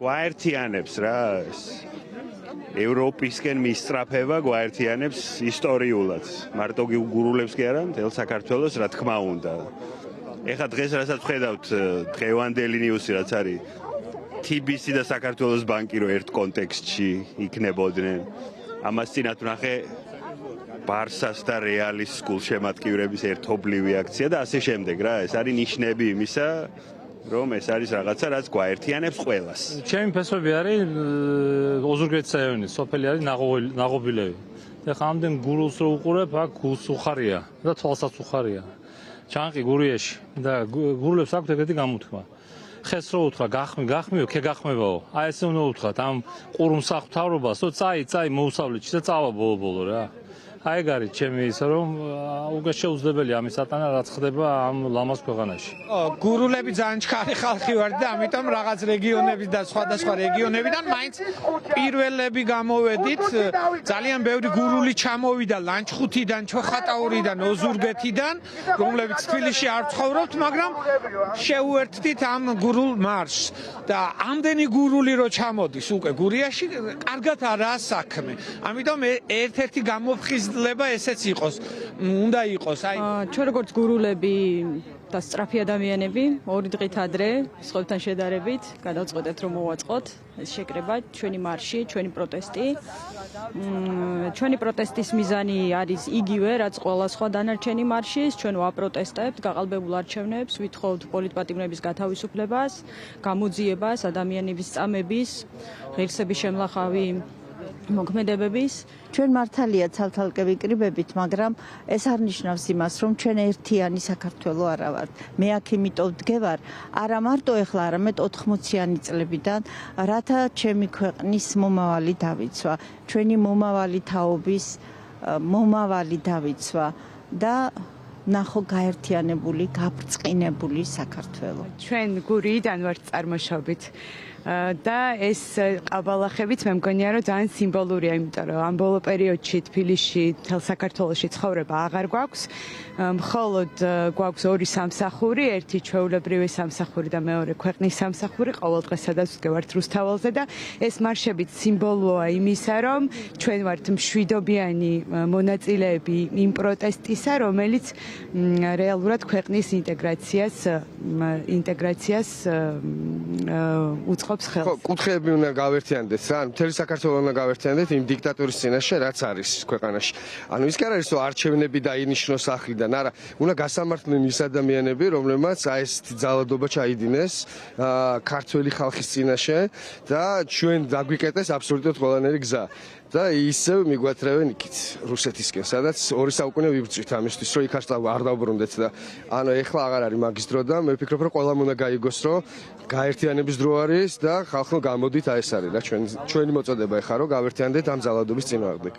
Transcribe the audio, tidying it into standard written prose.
გვაერთიანებს რა ევროპისკენ მისწრაფება გვაერთიანებს ისტორიულად. მარტო გურულებს კი არა, მთელ საქართველოს რა თქმა უნდა. ეხლა დღეს რასაც ვხედავთ დღევანდელი ნიუსი რაც არის TBC და საქართველოს ბანკი რო ერთ კონტექსტში იქნებოდნენ. ამას წინათ ვნახე ბარსას და რეალის გულშემატკივრების ერთობლივი აქცია და ასე შემდეგ რა. ეს არის ნიშნები იმისა, რომ ეს არის რაღაცა, რაც გვაერთიანებს ყველას. ჩემი ფესვები არის ოზურგეთის რაიონის, სოფელი არის ნაღობილევი. ეხლა ამდენ გურულს რო უყურებ, აქ გულს უხარია და თვალსაც უხარია. ჩანყი გურიაში და გურულებს აქვთ ეგეთი გამოთქმა. ხეს რო უთხრა გახმიო, ქეგახმებაო. აი ესე უნდა უთხრათ ამ ყურუმსახ მთავრობას, რომ წაი მოუსავლეთში და წავა ბოლო რა. აი ეგ არის ჩემი ისა რომ უკვე შეუძლებელია ამის ატანა რაც ხდება ამ ლამაზ ქვეყანაში. გურულები ძალიან ჩქარი ხალხი ვართ და ამიტომ რაღაც რეგიონები და სხვადასხვა რეგიონებიდან მაინც პირველები გამოვედით. ძალიან ბევრი გურული ჩამოვიდა ლანჩხუთიდან, ჩოხატაურიდან, ოზურგეთიდან, რომლებიც თბილისში არ ცხოვრობთ, მაგრამ შეუერთდით ამ გურულ მარშს და ამდენი გურული რო ჩამოდის უკვე გურიაში, კარგად არაა საქმე. ამიტომ ერთ-ერთი გამოფხიზლება ესეც იყოს. უნდა იყოს. ჩვენ როგორც გურულები და სწრაფი ადამიანები, ორი დღით ადრე სხვებთან შედარებით გადავწყვეტეთ რომ მოვაწყოთ ეს შეკრება, ჩვენი მარში, ჩვენი პროტესტი. ჩვენი პროტესტის მიზანი არის იგივე, რაც ყველა სხვა დანარჩენი მარშის. ჩვენ ვაპროტესტებთ გაყალბებულ არჩევნებს, ვითხოვთ პოლიტპატიმრების გათავისუფლებას, გამოძიებას, ადამიანების წამების, ღირსების შემლახავი მოქმედებების. ჩვენ მართალია ცალ-ცალკე ვიკრიბებით, მაგრამ ეს არ ნიშნავს იმას, რომ ჩვენ ერთიანი საქართველო არა ვართ. მე აქ იმიტომ ვდგევარ, არა მარტო ეხლა, არამედ 80-იანი წლებიდან, რათა ჩემი ქვეყნის მომავალი დავიცვა, ჩვენი მომავალი თაობის მომავალი დავიცვა და ნახო გაერთიანებული, გაბრწყინებული საქართველო. ჩვენ გურიიდან ვართ წარმოშობით. და ეს ყაბალახებით მე მგონია რომ ძალიან სიმბოლურია, იმიტომ რომ ამ ბოლო პერიოდში თბილისში, მთელ საქართველოში ცხოვრება აღარ გვაქვს. მხოლოდ გვაქვს ორი სამსახური, ერთი ჩვეულებრივი სამსახური და მეორე ქვეყნის სამსახური, ყოველ დღეს სადაც ვდგევართ რუსთაველზე და ეს მარშებით სიმბოლოა იმისა, რომ ჩვენ ვართ მშვიდობიანი მონაწილეები იმ პროტესტისა, რომელიც რეალურად ქვეყნის ინტეგრაციას უწყობს ხელს. კუთხეები უნდა გავერთიანდეს რა, მთელი საქართველო უნდა გავერთიანდეს იმ დიქტატურის წინაშე, რაც არის ქვეყანაში. ანუ ის კი არ არის რომ არჩევნები დაინიშნოს ახლიდან, არა, უნდა გასამართლდნენ ის ადამიანები, რომლებმაც აი ეს ძალადობა ჩაიდინეს ქართველი ხალხის წინაშე და ჩვენ დაგვიკეტეს აბსოლუტურად ყველანაირი გზა. და ისევ მიგვათრევენ იქით რუსეთისკენ, სადაც 2 საუკუნე ვიბრძვით ამისთვის, რომ იქ არ დავბრუნდეთ და ანუ ეხლა აღარ არის მაგის დრო და მე ვფიქრობ, რომ ყველამ უნდა გაიგოს, რომ გაერთიანების დრო არის და ხალხო გამოდით, აი ეს არის რა ჩვენი მოწოდება ეხლა, რომ გავერთიანდეთ ამ ძალადობის წინააღმდეგ.